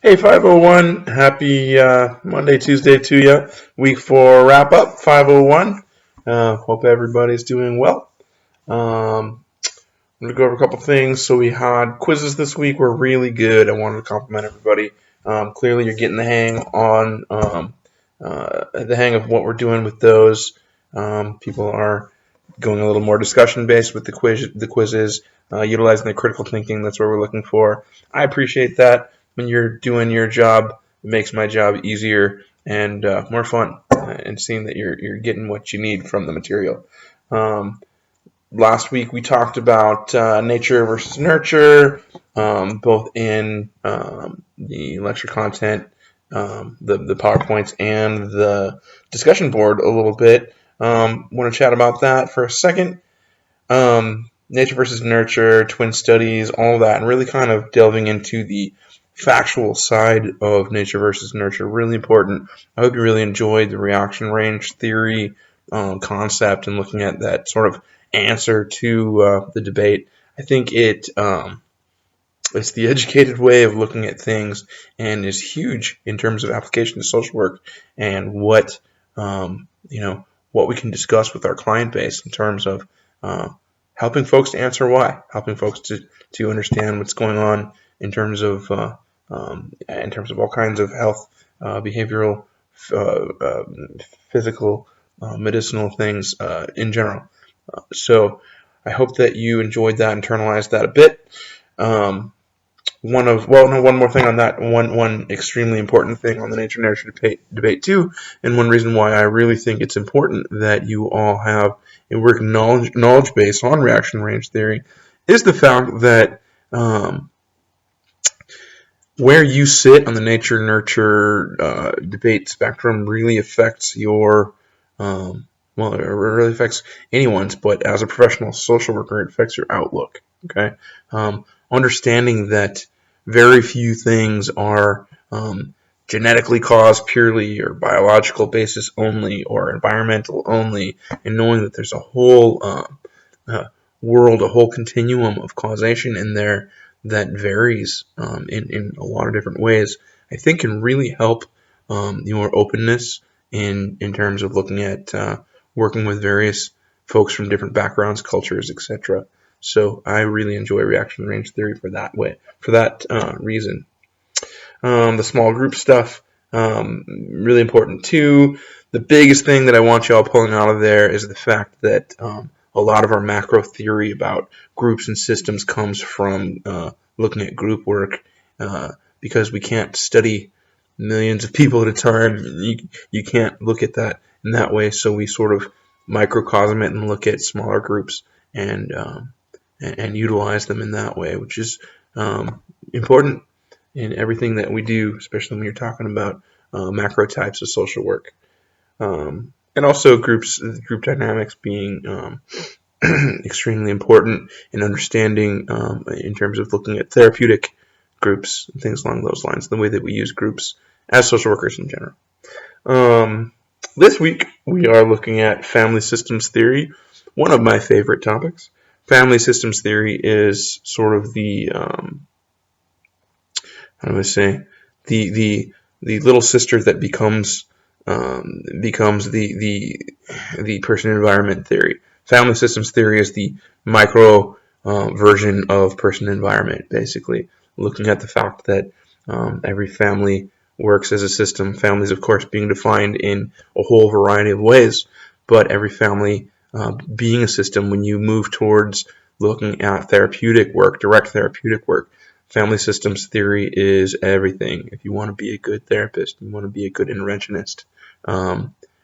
Hey 501, happy Monday, Tuesday to you. Week 4 wrap up 501. Hope everybody's doing well. I'm going to go over a couple things. So we had quizzes this week, were really good. I wanted to compliment everybody. Clearly you're getting the hang of what we're doing with those. People are going a little more discussion based with the quizzes, utilizing the critical thinking. That's what we're looking for. I appreciate that. When you're doing your job, it makes my job easier and more fun, and seeing that you're getting what you need from the material. Last week we talked about nature versus nurture, both in the lecture content, the PowerPoints, and the discussion board a little bit. Want to chat about that for a second. Nature versus nurture, twin studies, all that, and really kind of delving into the factual side of nature versus nurture. Really important. I hope you really enjoyed the reaction range theory concept and looking at that sort of answer to the debate. I think it's the educated way of looking at things and is huge in terms of application to social work and what we can discuss with our client base in terms of helping folks to answer why, helping folks to understand what's going on in terms of all kinds of health, behavioral, physical, medicinal things in general. So I hope that you enjoyed that, internalized that a bit. One more thing on that. One extremely important thing on the nature nurture debate too, and one reason why I really think it's important that you all have a working knowledge base on reaction range theory is the fact that where you sit on the nature nurture debate spectrum really affects your it really affects anyone's, but as a professional social worker, it affects your outlook. Okay, understanding that very few things are genetically caused purely or biological basis only or environmental only, and knowing that there's a whole world, a whole continuum of causation in there that varies in a lot of different ways, I think can really help your openness in terms of looking at working with various folks from different backgrounds, cultures, etc. So I really enjoy reaction range theory for that reason. The small group stuff, really important too. The biggest thing that I want you all pulling out of there is the fact that a lot of our macro theory about groups and systems comes from looking at group work, because we can't study millions of people at a time. You can't look at that in that way, so we sort of microcosm it and look at smaller groups and utilize them in that way, which is important in everything that we do, especially when you're talking about macro types of social work. And also group dynamics being extremely important in understanding in terms of looking at therapeutic groups and things along those lines, the way that we use groups as social workers in general. This week we are looking at family systems theory, one of my favorite topics. Family systems theory is sort of the the little sister that becomes the person environment theory. Family systems theory is the micro version of person environment, basically looking at the fact that every family works as a system. Families, of course, being defined in a whole variety of ways, but every family being a system. When you move towards looking at therapeutic work, direct therapeutic work, family systems theory is everything. If you want to be a good therapist, you want to be a good interventionist,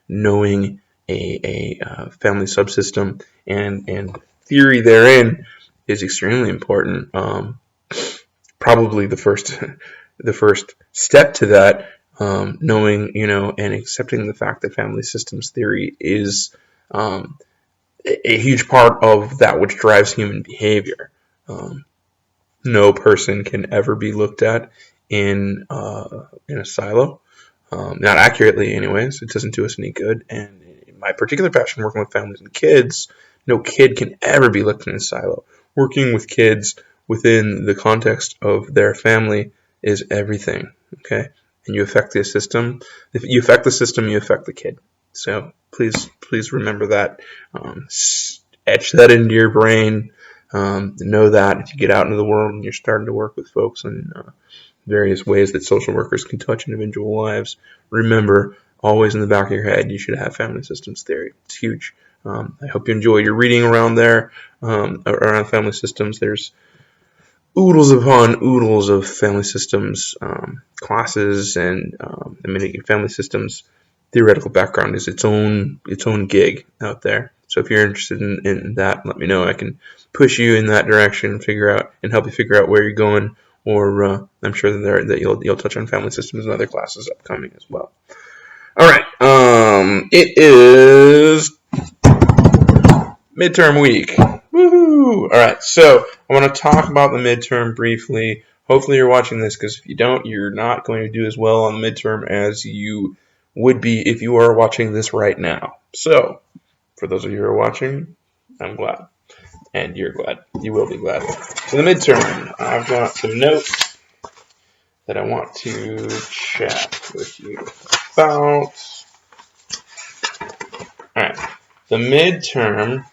knowing a family subsystem and theory therein is extremely important. Probably the first step to that, knowing and accepting the fact that family systems theory is a huge part of that which drives human behavior. No person can ever be looked at in a silo, not accurately anyways. It doesn't do us any good. And in my particular passion, working with families and kids, no kid can ever be looked at in a silo. Working with kids within the context of their family is everything. okay? And you affect the system. If you affect the system, you affect the kid. So please remember that. Etch that into your brain. Know that if you get out into the world and you're starting to work with folks in various ways that social workers can touch individual lives, remember, always in the back of your head, you should have family systems theory. It's huge. I hope you enjoyed your reading around there, around family systems. There's oodles upon oodles of family systems classes, and family systems theoretical background is its own gig out there. So if you're interested in that, let me know. I can push you in that direction, and help you figure out where you're going. Or I'm sure that you'll touch on family systems and other classes upcoming as well. All right, it is midterm week. Woohoo! All right, so I want to talk about the midterm briefly. Hopefully you're watching this, because if you don't, you're not going to do as well on the midterm as you would be if you are watching this right now. So, for those of you who are watching, I'm glad. And you're glad. You will be glad. So the midterm, I've got some notes that I want to chat with you about. All right, the midterm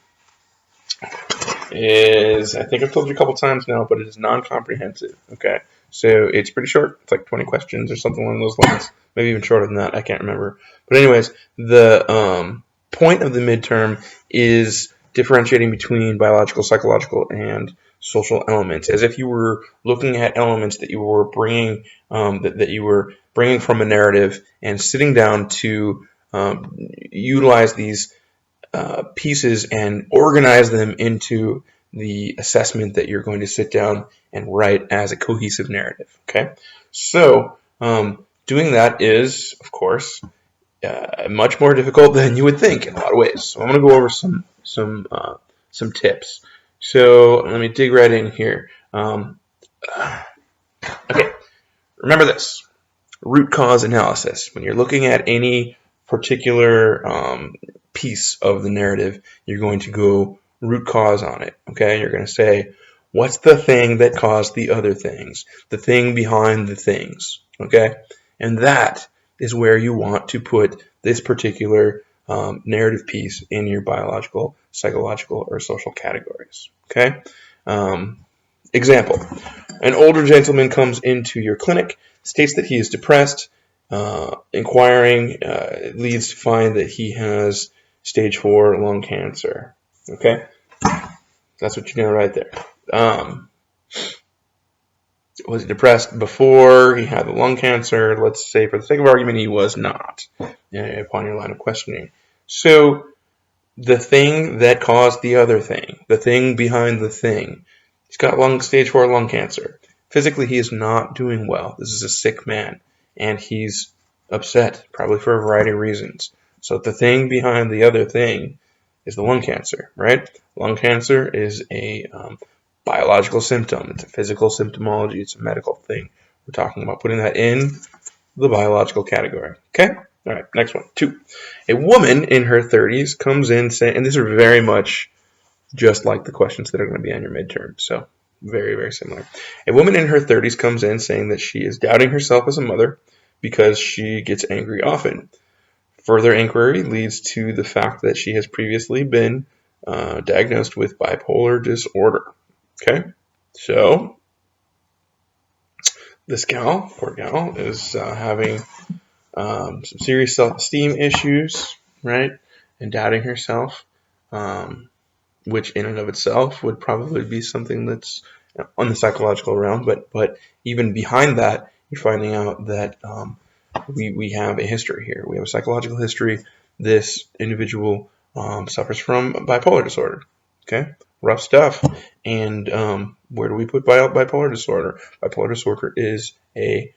is, I think I've told you a couple times now, but it is non-comprehensive, okay? So it's pretty short. It's like 20 questions or something along those lines. Maybe even shorter than that. I can't remember. But anyways, the point of the midterm is differentiating between biological, psychological, and social elements, as if you were looking at elements that you were bringing that you were bringing from a narrative and sitting down to utilize these pieces and organize them into the assessment that you're going to sit down and write as a cohesive narrative. Okay, so doing that is, of course, much more difficult than you would think in a lot of ways. So I'm going to go over some tips. So let me dig right in here. Okay, remember this: root cause analysis. When you're looking at any particular piece of the narrative, you're going to go root cause on it. Okay, you're going to say, what's the thing that caused the other things? The thing behind the things. Okay, and that is where you want to put this particular narrative piece in your biological, psychological, or social categories. Okay. Example: an older gentleman comes into your clinic, states that he is depressed. Inquiring leads to find that he has stage 4 lung cancer. Okay, that's what you know right there. Was he depressed before he had the lung cancer? Let's say, for the sake of argument, he was not, upon your line of questioning. So the thing that caused the other thing, the thing behind the thing, he's got stage 4 lung cancer. Physically, he is not doing well. This is a sick man, and he's upset, probably for a variety of reasons. So the thing behind the other thing is the lung cancer, right? Lung cancer is a biological symptom. It's a physical symptomology. It's a medical thing. We're talking about putting that in the biological category. Okay? All right, next one. 2. A woman in her 30s comes in saying, and these are very much just like the questions that are going to be on your midterm. So very, very similar. A woman in her 30s comes in saying that she is doubting herself as a mother because she gets angry often. Further inquiry leads to the fact that she has previously been diagnosed with bipolar disorder. Okay, so this gal, poor gal, is having some serious self-esteem issues, right? And doubting herself, which in and of itself would probably be something that's on the psychological realm. But even behind that, you're finding out that we have a history here. We have a psychological history. This individual suffers from bipolar disorder. Okay, rough stuff. And where do we put bipolar disorder? Bipolar disorder is a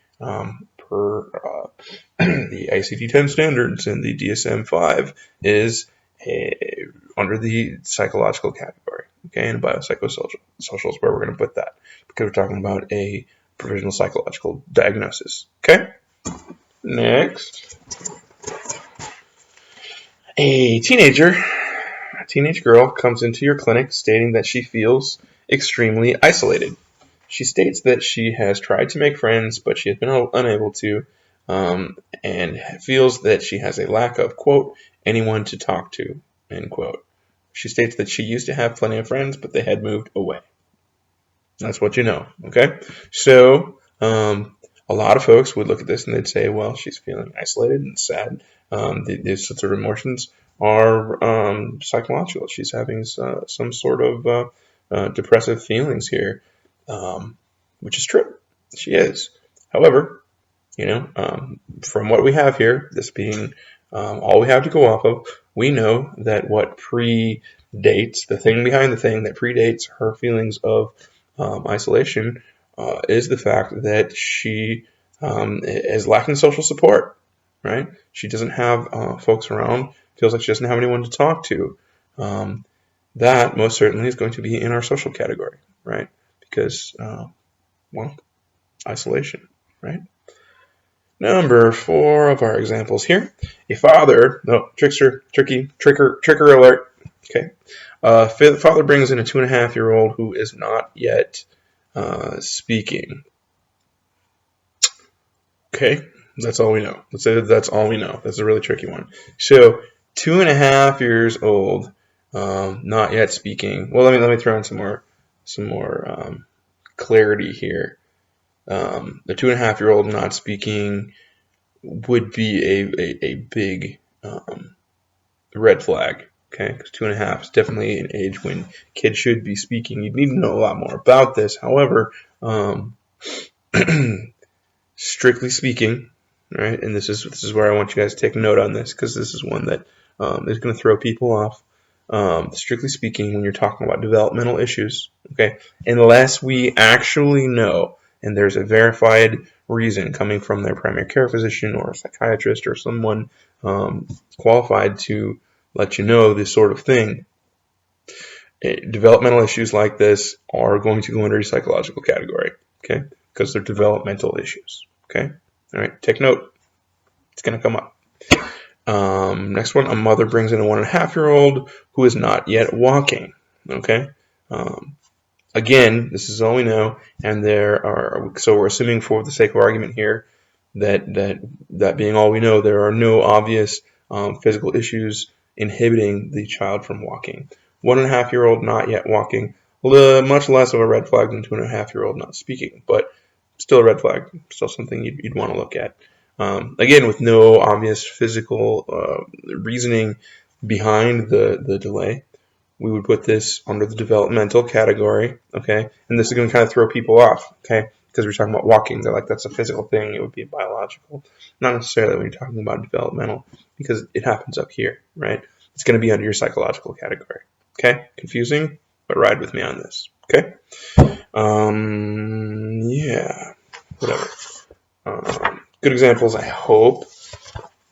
per the ICD-10 standards and the DSM-5 is under the psychological category. Okay, and biopsychosocial is where we're going to put that, because we're talking about a provisional psychological diagnosis. Okay. Next, a teenage girl comes into your clinic stating that she feels extremely isolated. She states that she has tried to make friends, but she has been unable to, and feels that she has a lack of, quote, anyone to talk to, end quote. She states that she used to have plenty of friends, but they had moved away. That's what you know, okay? So, a lot of folks would look at this and they'd say, well, she's feeling isolated and sad. These sorts of emotions are psychological. She's having some sort of depressive feelings here, which is true. She is. However, from what we have here, this being all we have to go off of, we know that what predates, the thing behind the thing that predates her feelings of isolation is the fact that she is lacking social support, right? She doesn't have folks around, feels like she doesn't have anyone to talk to. That most certainly is going to be in our social category, right? Because, well, isolation, right? Number 4 of our examples here. A father, tricker alert. Okay. Father brings in a 2.5-year-old who is not yet speaking. Okay, that's all we know. Let's say that's all we know. That's a really tricky one. So 2.5 years old, not yet speaking. Well, let me throw in some more clarity here. The 2.5-year-old not speaking would be a big red flag. Okay, because 2.5 is definitely an age when kids should be speaking. You need to know a lot more about this. However, strictly speaking, right, and this is where I want you guys to take note on this because this is one that is going to throw people off. Strictly speaking, when you're talking about developmental issues, okay, unless we actually know and there's a verified reason coming from their primary care physician or a psychiatrist or someone qualified to let you know this sort of thing, developmental issues like this are going to go under your psychological category, okay, because they're developmental issues, okay? All right, take note. It's going to come up. Next one, a mother brings in a 1.5-year-old who is not yet walking, okay? Again, this is all we know, and so we're assuming for the sake of argument here that being all we know, there are no obvious physical issues inhibiting the child from walking. 1.5-year-old not yet walking, much less of a red flag than 2.5-year-old not speaking, but still a red flag, still something you'd want to look at. Again, with no obvious physical reasoning behind the delay, we would put this under the developmental category, okay? And this is going to kind of throw people off, okay? Because we're talking about walking. They're like, that's a physical thing. It would be biological. Not necessarily when you're talking about developmental, because it happens up here, right? It's going to be under your psychological category, okay? Confusing, but ride with me on this, okay? Yeah, whatever. Good examples, I hope.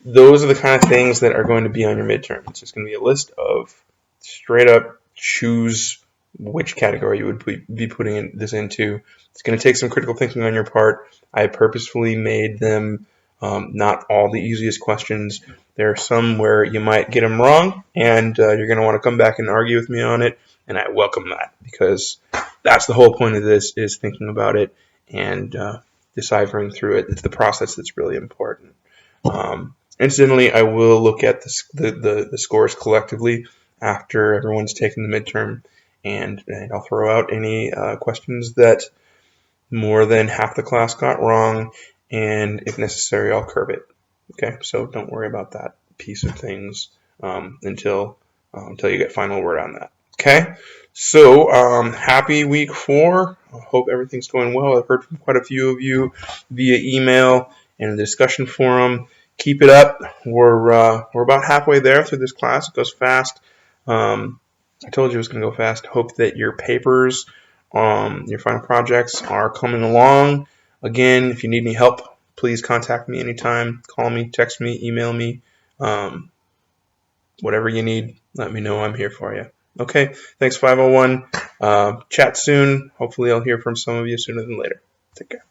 Those are the kind of things that are going to be on your midterm. It's just going to be a list of straight up choose which category you would be putting this into. It's going to take some critical thinking on your part. I purposefully made them not all the easiest questions. There are some where you might get them wrong, and you're going to want to come back and argue with me on it, and I welcome that because that's the whole point of this is thinking about it and deciphering through it. It's the process that's really important. Incidentally, I will look at the scores collectively after everyone's taken the midterm, and I'll throw out any questions that more than half the class got wrong, and if necessary, I'll curb it. Okay, so don't worry about that piece of things until you get final word on that. Okay, so happy week 4. I hope everything's going well. I've heard from quite a few of you via email and the discussion forum. Keep it up. We're about halfway there through this class. It goes fast. I told you it was going to go fast. Hope that your papers, your final projects are coming along. Again, if you need any help, please contact me anytime. Call me, text me, email me. Whatever you need, let me know. I'm here for you. Okay, thanks 501. Chat soon. Hopefully I'll hear from some of you sooner than later. Take care.